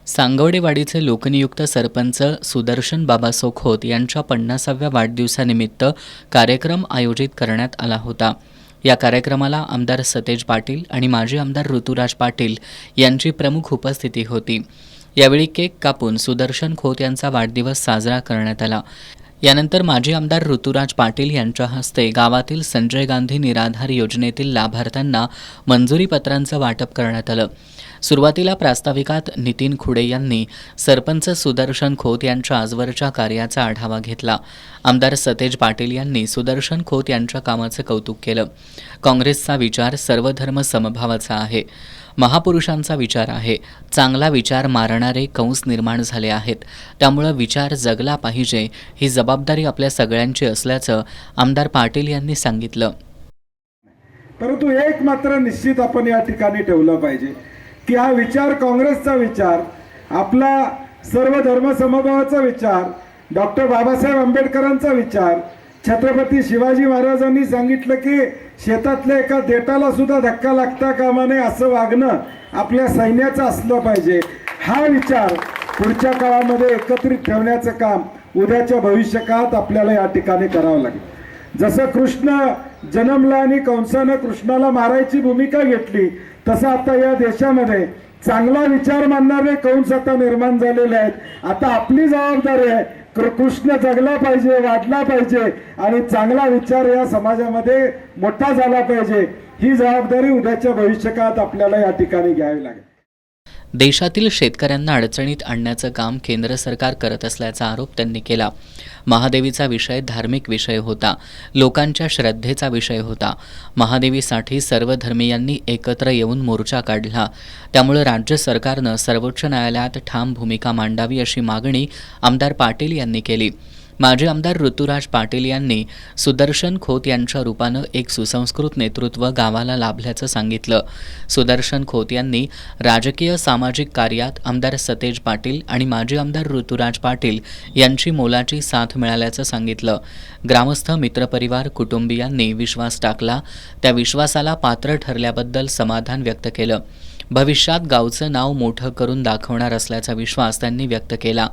सांगवडेवाडीचे लोकनियुक्त सरपंच सुदर्शन बाबासो खोत यांच्या 50व्या वाढदिवसानिमित्त कार्यक्रम आयोजित करण्यात आला होता. या कार्यक्रमाला आमदार सतेज पाटील आणि माजी आमदार ऋतुराज पाटील यांची प्रमुख उपस्थिती होती. यावेळी केक कापून सुदर्शन खोत यांचा वाढदिवस साजरा करण्यात आला. यानंतर माजी आमदार ऋतुराज पाटील यांच्या हस्ते गावातील संजय गांधी निराधार योजनेतील लाभार्थ्यांना मंजुरी पत्रांचं वाटप करण्यात आलं. सुरुवातीला प्रास्ताविकात नितीन खुडे यांनी सरपंच सुदर्शन खोत यांच्या आजवरच्या कार्याचा आढावा घेतला. आमदार सतेज पाटील यांनी सुदर्शन खोत यांच्या कामाचं कौतुक केलं. काँग्रेसचा विचार सर्वधर्म समभावाचा आहे. महापुरुषांचा विचार आहे. चांगला विचार मारणारे कंस निर्माण झाले आहेत. त्यामुळे विचार जगला पाहिजे, ही जबाबदारी आपल्या सगळ्यांची असल्याचं आमदार पाटील यांनी सांगितलं. परंतु एक मात्र निश्चित आपण या ठिकाणी ठेवलं पाहिजे की हा विचार काँग्रेसचा विचार, आपला सर्व धर्म समभावाचा विचार, डॉक्टर बाबासाहेब आंबेडकरांचा विचार, छत्रपती शिवाजी महाराजांनी सांगितलं की शेतातल्या एका देटाला सुद्धा धक्का लागता कामा नये असं वागणं आपल्या सैन्याचं असलं पाहिजे. हा विचार पुढच्या काळामध्ये एकत्रित ठेवण्याचं काम उद्याच्या भविष्यकाळात आपल्याला या ठिकाणी करावं लागेल. जसं कृष्ण जन्मला आणि कंसानं कृष्णाला मारायची भूमिका घेतली, तसं आता या देशामध्ये चांगला विचार मानणारे कंस आता निर्माण झालेले आहेत. आता आपली जबाबदारी आहे, कृष्ण जगला पाहिजे, वाढला पाहिजे आणि चांगला विचार या समाजामध्ये मोठा झाला पाहिजे. ही जबाबदारी उद्याच्या भविष्यकाळात आपल्याला या ठिकाणी घ्यावी लागेल. देशातील शेतकऱ्यांना अडचणीत आणण्याचं काम केंद्र सरकार करत असल्याचा आरोप त्यांनी केला. महादेवीचा विषय धार्मिक विषय होता, लोकांच्या श्रद्धेचा विषय होता. महादेवीसाठी सर्व धर्मीयांनी एकत्र येऊन मोर्चा काढला. त्यामुळे राज्य सरकारनं सर्वोच्च न्यायालयात ठाम भूमिका मांडावी अशी मागणी आमदार पाटील यांनी केली. माजी आमदार ऋतुराज पाटील यांनी सुदर्शन खोत यांच्या रूपानं एक सुसंस्कृत नेतृत्व गावाला लाभल्याचं सांगितलं. सुदर्शन खोत यांनी राजकीय सामाजिक कार्यात आमदार सतेज पाटील आणि माजी आमदार ऋतुराज पाटील यांची मोलाची साथ मिळाल्याचं सांगितलं. ग्रामस्थ, मित्रपरिवार, कुटुंबियांनी विश्वास टाकला. त्या विश्वासाला पात्र ठरल्याबद्दल समाधान व्यक्त केलं. भविष्यात गावचं नाव मोठं करून दाखवणार असल्याचा विश्वास त्यांनी व्यक्त केला.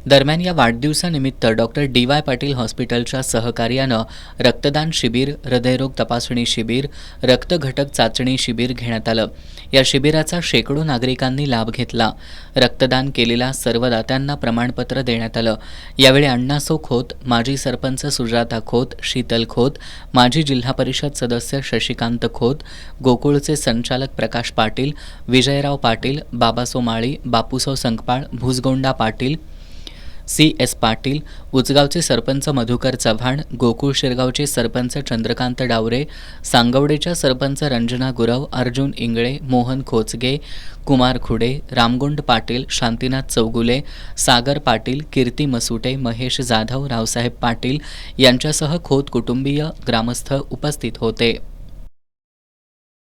दरम्यान या वाढदिवसानिमित्त डॉक्टर DY पाटील हॉस्पिटलच्या सहकार्यानं रक्तदान शिबिर, हृदयरोग तपासणी शिबिर, रक्तघटक चाचणी शिबिर घेण्यात आलं. या शिबिराचा शेकडो नागरिकांनी लाभ घेतला. रक्तदान केलेल्या सर्व दात्यांना प्रमाणपत्र देण्यात आलं. यावेळी अण्णासो खोत, माजी सरपंच सुजाता खोत, शीतल खोत, माजी जिल्हा परिषद सदस्य शशिकांत खोत, गोकुळचे संचालक प्रकाश पाटील, विजयराव पाटील, बाबासो माळी, बापूसो संकपाळ, भुजगोंडा पाटील, CS पाटील, उचगावचे सरपंच मधुकर चव्हाण, गोकुळ शिरगावचे सरपंच चंद्रकांत डावरे, सांगवडेच्या सरपंच रंजना गुरव, अर्जुन इंगळे, मोहन खोचगे, कुमार खुडे, रामगोंड पाटील, शांतीनाथ चौगुले, सागर पाटील, कीर्ती मसुटे, महेश जाधव, रावसाहेब पाटील यांच्यासह खोत कुटुंबीय, ग्रामस्थ उपस्थित होते.